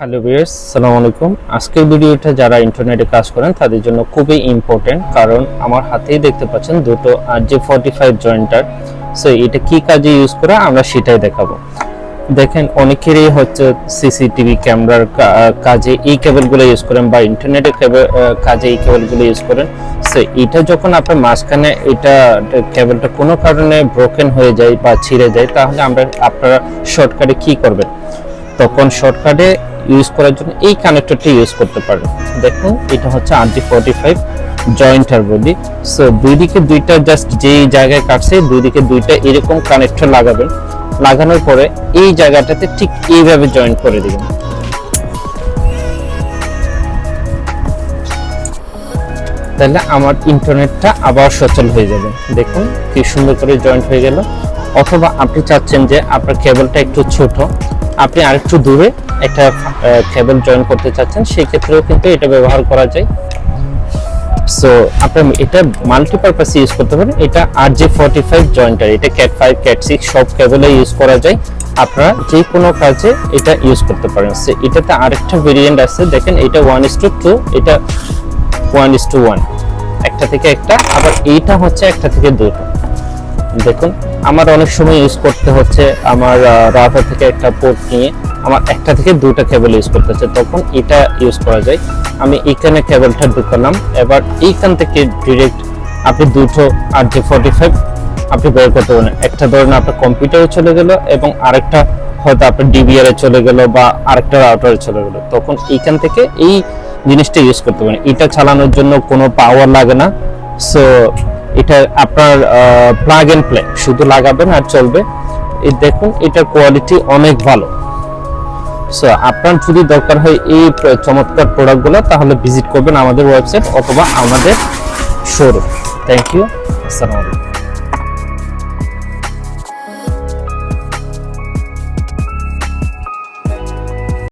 Hello viewers, আসসালামু আলাইকুম। আজকের ভিডিওটা যারা ইন্টারনেটে কাজ করেন তাদের জন্য খুবই ইম্পর্টেন্ট, কারণ আমার হাতেই দেখতে পাচ্ছেন দুটো RJ45 জয়েন্টার। সো এটা কি কাজে ইউজ করা আমরা সেটাই দেখাবো। দেখেন, অনেকেরই হচ্ছে সিসিটিভি ক্যামেরার কাজে এই কেবলগুলো ইউজ করেন বা ইন্টারনেটের কাজে এই কেবলগুলো ইউজ করেন। সো এটা যখন আপনার মাঝখানে এটা কেবলটা কোনো কারণে ব্রোকেন হয়ে যায় বা ছিঁড়ে যায়, তাহলে আপনারা শর্টকাটে কি করবেন? তখন শর্টকাটে ইউজ করার জন্য এই কানেক্টরটি ইউজ করতে পারেন। দেখুন, এটা হচ্ছে RJ45 জয়েন্টার বডি। সো দুই দিকে দুইটা, জাস্ট যেই জায়গায় কাটছে দুই দিকে দুইটা এরকম কানেক্টর লাগাবেন। লাগানোর পরে এই জায়গাটাতে ঠিক এইভাবে জয়েন্ট করে দিবেন। তাহলে আমার ইন্টারনেটটা আবার সচল হয়ে যাবে। দেখুন কি সুন্দর করে জয়েন্ট হয়ে গেল। অথবা আপনি চাচ্ছেন যে আপনার কেবলটা একটু ছোট, আপনি আরেকটু দূরে একটা কেবল জয়েন করতে চাচ্ছেন, সেই ক্ষেত্রেও কিন্তু এটা ব্যবহার করা যায়। সো আপনি এটা মাল্টিপারপাসে ইউজ করতে পারেন। এটা RJ45 জয়েন্টার, এটা ক্যাট 5 ক্যাট 6 সব কেবলে ইউজ করা যায়। আপনারা যে কোনো কাজে এটা ইউজ করতে পারেন। সো এটাতে আরেকটা ভেরিয়েন্ট আছে, দেখেন এটা 1:2, এটা 1:1, একটা থেকে একটা, আবার এইটা হচ্ছে একটা থেকে দুটো। দেখুন, আমার অনেক সময় ইউজ করতে হচ্ছে আমার রাউটার থেকে একটা পোর্ট নিয়ে আমার একটা থেকে দুটো কেবল ইউজ করতে হচ্ছে, তখন এটা ইউজ করা যায়। আমি এখানে কেবলটা ঢুকালাম, এবার এইখান থেকে ডিরেক্ট আপনি দুটো RJ45 আপনি বের করতে পারেন। একটা ধরুন আপনার কম্পিউটারে চলে গেল এবং আরেকটা হয়তো আপনার DVR এ চলে গেল বা আরেকটা রাউটারে চলে গেল, তখন এইখান থেকে এই জিনিসটা ইউজ করতে পারেন। এটা চালানোর জন্য কোনো পাওয়ার লাগে না। সো এটা আপনার প্লাগ এন্ড প্লে, শুধু লাগাবেন আর চলবে। এই দেখুন, এটার কোয়ালিটি অনেক ভালো। সো আপনার যদি দরকার হয় এই চমৎকার প্রোডাক্টগুলো, তাহলে ভিজিট করবেন আমাদের ওয়েবসাইট অথবা আমাদের শোরুম। থ্যাংক ইউ, আসসালামু আলাইকুম।